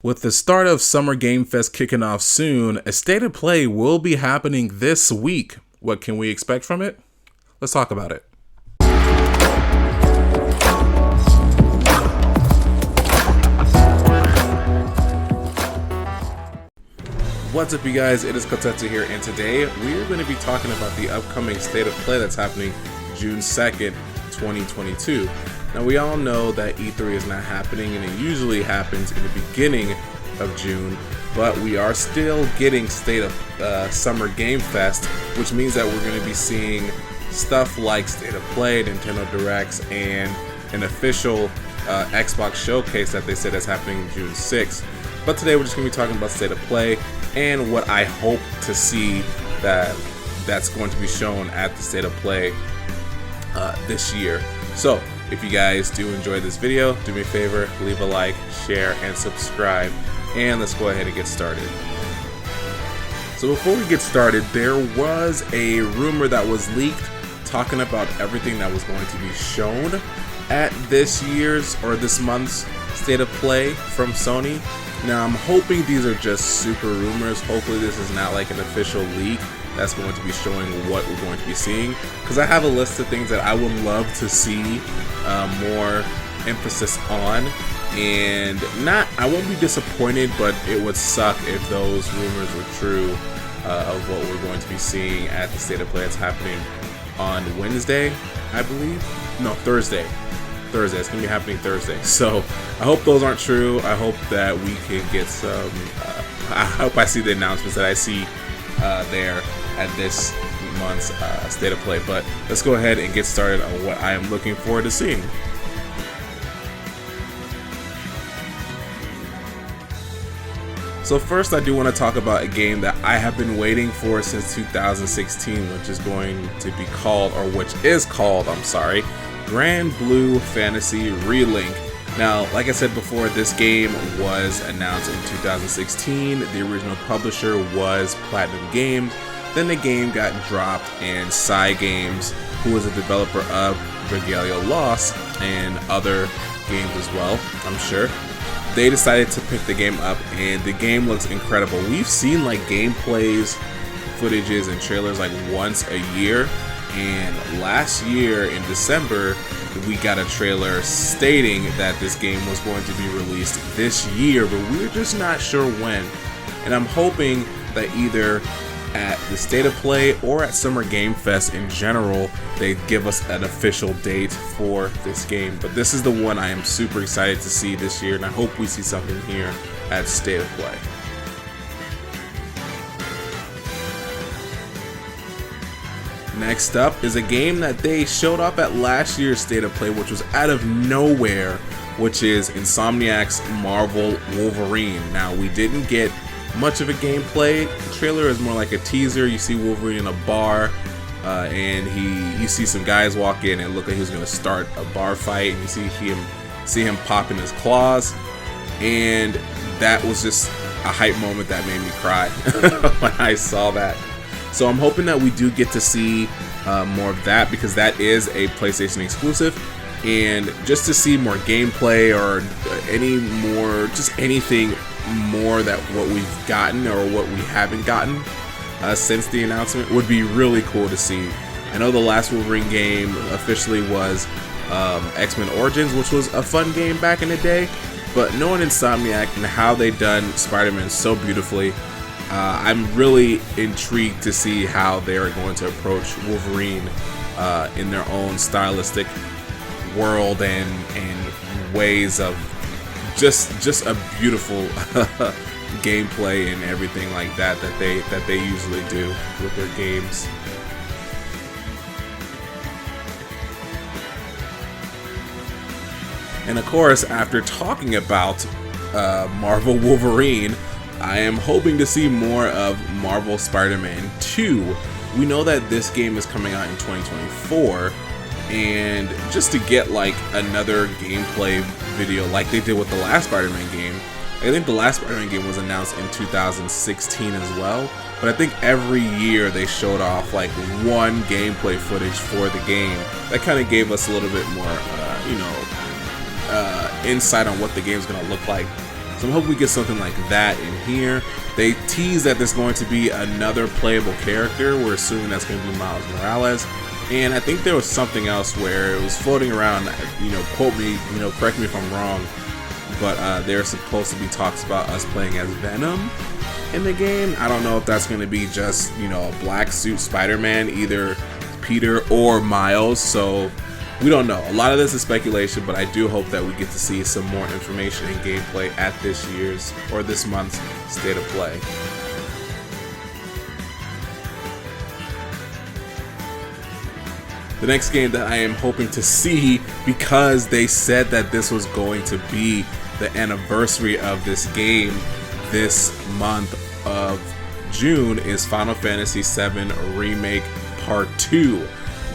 With the start of Summer Game Fest kicking off soon, a State of Play will be happening this week. What can we expect from it? Let's talk about it. What's up, you guys? It is Kotetsu here, and today we're going to be talking about the upcoming State of Play that's happening June 2nd, 2022. Now, we all know that E3 is not happening, and it usually happens in the beginning of June, but we are still getting State of Summer Game Fest, which means that we're going to be seeing stuff like State of Play, Nintendo Directs, and an official Xbox showcase that they said is happening June 6th. But today we're just going to be talking about State of Play and what I hope to see that's going to be shown at the State of Play this year. So, if you guys do enjoy this video, do me a favor, leave a like, share, and subscribe, and let's go ahead and get started. So before we get started, there was a rumor that was leaked talking about everything that was going to be shown at this month's State of Play from Sony. Now, I'm hoping these are just super rumors. Hopefully this is not like an official leak that's going to be showing what we're going to be seeing, because I have a list of things that I would love to see more emphasis on, and I won't be disappointed, but it would suck if those rumors were true of what we're going to be seeing at the State of Play that's happening on Wednesday, I believe. No, Thursday. It's going to be happening Thursday. So I hope those aren't true. I hope that we can get some. I hope I see the announcements that I see there at this month's State of Play. But let's go ahead and get started on what I am looking forward to seeing. So first, I do want to talk about a game that I have been waiting for since 2016, which is called Grand Blue Fantasy Relink. Now, like I said before, this game was announced in 2016. The original publisher was Platinum Games. Then the game got dropped, and Cygames, who was a developer of Regalia Lost and other games as well, I'm sure, they decided to pick the game up, and the game looks incredible. We've seen like gameplays, footages, and trailers like once a year. And last year in December, we got a trailer stating that this game was going to be released this year, but we're just not sure when. And I'm hoping that either at the State of Play or at Summer Game Fest in general, they give us an official date for this game. But this is the one I am super excited to see this year, and I hope we see something here at State of Play. Next up is a game that they showed up at last year's State of Play, which was out of nowhere, which is Insomniac's Marvel Wolverine. Now, we didn't get much of a gameplay. The trailer is more like a teaser. You see Wolverine in a bar, and you see some guys walk in and look like he's going to start a bar fight, and you see him popping his claws, and that was just a hype moment that made me cry when I saw that. So I'm hoping that we do get to see more of that, because that is a PlayStation exclusive, and just to see more gameplay or anything more that what we've gotten or what we haven't gotten since the announcement would be really cool to see. I know the last Wolverine game officially was X-Men Origins, which was a fun game back in the day, but knowing Insomniac and how they done Spiderman so beautifully, I'm really intrigued to see how they are going to approach Wolverine in their own stylistic world and ways of just a beautiful gameplay and everything like that they usually do with their games. And of course, after talking about Marvel Wolverine, I am hoping to see more of Marvel Spider-Man 2. We know that this game is coming out in 2024, and just to get like another gameplay video like they did with the last Spider-Man game. I think the last Spider-Man game was announced in 2016 as well, but I think every year they showed off like one gameplay footage for the game. That kind of gave us a little bit more, insight on what the game's going to look like So I'm hoping we get something like that in here. They tease that there's going to be another playable character. We're assuming that's going to be Miles Morales. And I think there was something else where it was floating around, you know, quote me, you know, correct me if I'm wrong, but there's supposed to be talks about us playing as Venom in the game. I don't know if that's going to be just, you know, a black suit Spider-Man, either Peter or Miles, so we don't know. A lot of this is speculation, but I do hope that we get to see some more information and gameplay at this year's or this month's State of Play. The next game that I am hoping to see, because they said that this was going to be the anniversary of this game this month of June, is Final Fantasy VII Remake Part 2.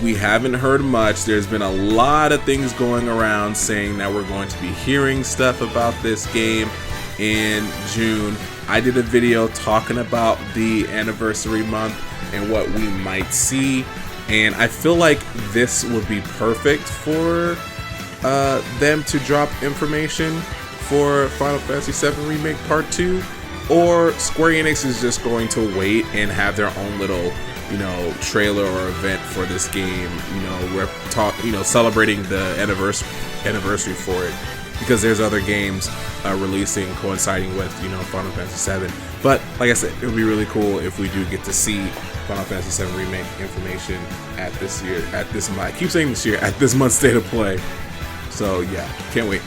We haven't heard much. There's been a lot of things going around saying that we're going to be hearing stuff about this game in June. I did a video talking about the anniversary month and what we might see, and I feel like this would be perfect for them to drop information for Final Fantasy VII Remake Part 2, or Square Enix is just going to wait and have their own little, you know, trailer or event for this game. You know, we're celebrating the anniversary for it, because there's other games releasing coinciding with, you know, Final Fantasy VII. But like I said, it would be really cool if we do get to see Final Fantasy VII Remake information at this month. I keep saying this year, at this month's State of Play. So yeah, can't wait.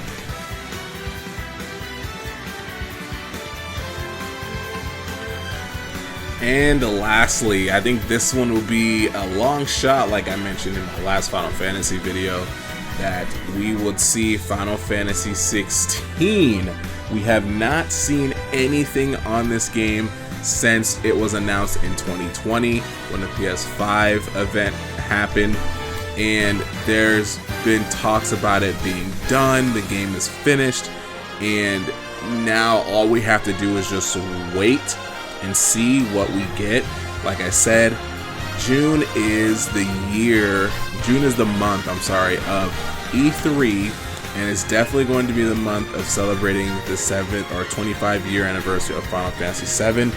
And lastly, I think this one will be a long shot, like I mentioned in my last Final Fantasy video, that we would see Final Fantasy 16. We have not seen anything on this game since it was announced in 2020 when the PS5 event happened, and there's been talks about it being done, the game is finished, and now all we have to do is just wait and see what we get. Like I said, June is the month, of E3, and it's definitely going to be the month of celebrating the 7th or 25-year anniversary of Final Fantasy VII.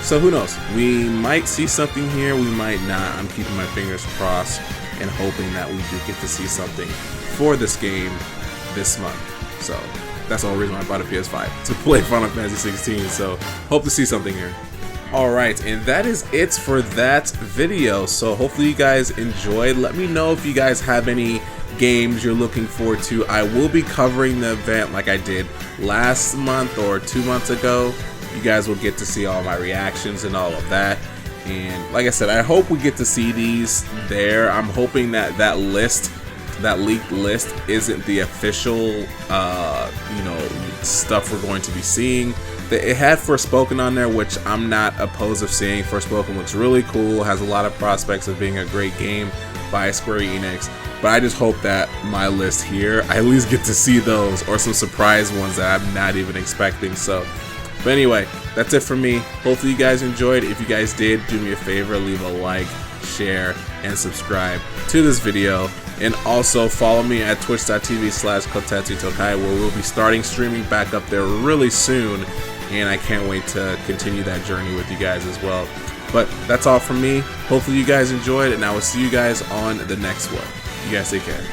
So who knows? We might see something here, we might not. I'm keeping my fingers crossed and hoping that we do get to see something for this game this month. So that's the whole reason why I bought a PS5, to play Final Fantasy 16, so hope to see something here. Alright, and that is it for that video. So hopefully you guys enjoyed. Let me know if you guys have any games you're looking forward to. I will be covering the event like I did last month or 2 months ago. You guys will get to see all my reactions and all of that. And like I said, I hope we get to see these there. I'm hoping that that leaked list isn't the official stuff we're going to be seeing. It had Forspoken on there, which I'm not opposed of seeing. Forspoken looks really cool, has a lot of prospects of being a great game by Square Enix, but I just hope that my list here, I at least get to see those, or some surprise ones that I'm not even expecting. So, but anyway, that's it for me. Hopefully you guys enjoyed. If you guys did, do me a favor, leave a like, share, and subscribe to this video. And also follow me at twitch.tv/KotetsuTokai, where we'll be starting streaming back up there really soon, and I can't wait to continue that journey with you guys as well. But that's all from me. Hopefully you guys enjoyed, and I will see you guys on the next one. You guys take care.